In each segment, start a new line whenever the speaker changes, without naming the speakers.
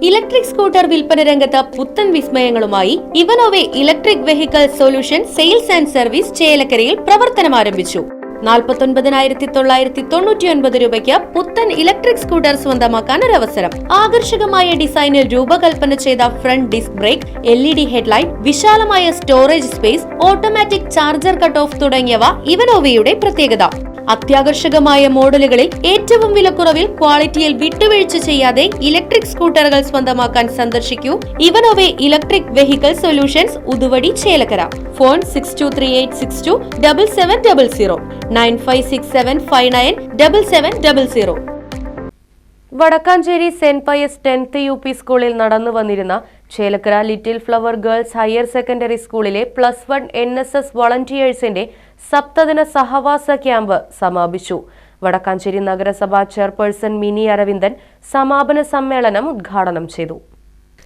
Electric scooter വിൽപ്പന രംഗത്ത് പുത്തൻ വിസ്മയങ്ങളുമായി Evanove electric vehicle solution sales and service ചേലക്കരയിൽ പ്രവർത്തനം ആരംഭിച്ചു. 49,999 രൂപയ്ക്ക് പുത്തൻ ഇലക്ട്രിക് സ്കൂട്ടർ സ്വന്തമാക്കാൻ ഒരു അവസരം. ആകർഷകമായ ഡിസൈനിൽ രൂപകൽപ്പന ചെയ്ത front disc brake, LED headlight, വിശാലമായ storage space, automatic charger cut off തുടങ്ങിയവ ഇവനോവയുടെ പ്രത്യേകത. അത്യാകർഷകമായ മോഡലുകളിൽ ഏറ്റവും വിലക്കുറവിൽ ക്വാളിറ്റിയിൽ വിട്ടുവീഴ്ച ചെയ്യാതെ ഇലക്ട്രിക് സ്കൂട്ടറുകൾ സ്വന്തമാക്കാൻ സന്ദർശിക്കൂ Evanove electric vehicle solutions, Uduvadi, Chelakkara. Phone 6238627700 9567597700. Vadakkanchery saint Pius 10th UP സ്കൂളിൽ നടന്നു വന്നിരുന്ന Chelakkara little flower girls higher secondary സ്കൂളിലെ +1 NSS വളണ്ടിയേഴ്സിന്റെ സപ്തദിന സഹവാസ ക്യാമ്പ് സമാപിച്ചു. വടക്കാഞ്ചേരി നഗരസഭാ ചെയർപേഴ്സൺ മിനി അരവിന്ദൻ സമാപന സമ്മേളനം ഉദ്ഘാടനം ചെയ്തു.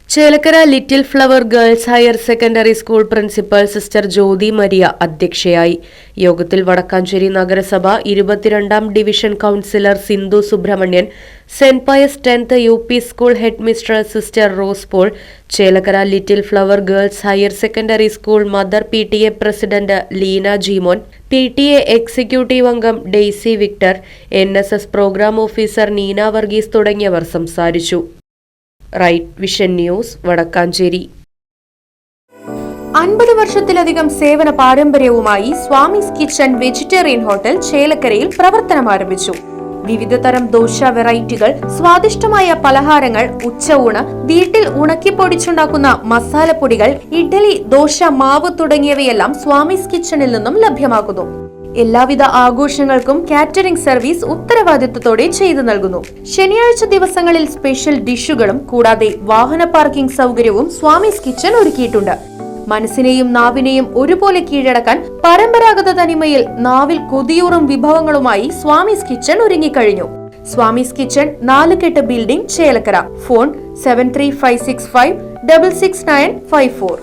Chelakkara little flower girls higher secondary school principal sister Jyothi Maria അധ്യക്ഷയായി. യോഗത്തിൽ വടക്കാഞ്ചേരി നഗരസഭ 22ാം division councillor Sindhu Subrahmanyan, saint Pius 10th UP school head mistress sister Rose Paul, Chelakkara little flower girls higher secondary school mother PTA president Leena Jeemon, PTA executive അംഗം Daisy Victor, NSS programme officer Neena Varghese തുടങ്ങിയവർ സംസാരിച്ചു. Right vision news, Vadakkanchery. 50 വർഷത്തിലധികം സേവന പാരമ്പര്യവുമായി സ്വാമീസ് കിച്ചൺ വെജിറ്റേറിയൻ ഹോട്ടൽ ചേലക്കരയിൽ പ്രവർത്തനം ആരംഭിച്ചു. വിവിധ തരം ദോശ വെറൈറ്റികൾ, സ്വാദിഷ്ടമായ പലഹാരങ്ങൾ, ഉച്ചയൂണ്, വീട്ടിൽ ഉണക്കിപ്പൊടിച്ചുണ്ടാക്കുന്ന മസാലപ്പൊടികൾ, ഇഡ്ഡലി, ദോശ മാവ് തുടങ്ങിയവയെല്ലാം സ്വാമീസ് കിച്ചണിൽ നിന്നും ലഭ്യമാകുന്നു. എല്ലാവിധ ആഘോഷങ്ങൾക്കും കാറ്ററിംഗ് സർവീസ് ഉത്തരവാദിത്വത്തോടെ ചെയ്തു നൽകുന്നു. ശനിയാഴ്ച ദിവസങ്ങളിൽ സ്പെഷ്യൽ ഡിഷുകളും കൂടാതെ വാഹന പാർക്കിംഗ് സൗകര്യവും സ്വാമീസ് കിച്ചൺ ഒരുക്കിയിട്ടുണ്ട്. മനസ്സിനെയും നാവിനെയും ഒരുപോലെ കീഴടക്കാൻ പരമ്പരാഗത തനിമയിൽ നാവിൽ കൊതിയൂറും വിഭവങ്ങളുമായി സ്വാമീസ് കിച്ചൺ ഒരുങ്ങിക്കഴിഞ്ഞു. സ്വാമീസ് കിച്ചൺ 4 കെട്ട് ബിൽഡിംഗ്, ചേലക്കര. ഫോൺ 7356566954.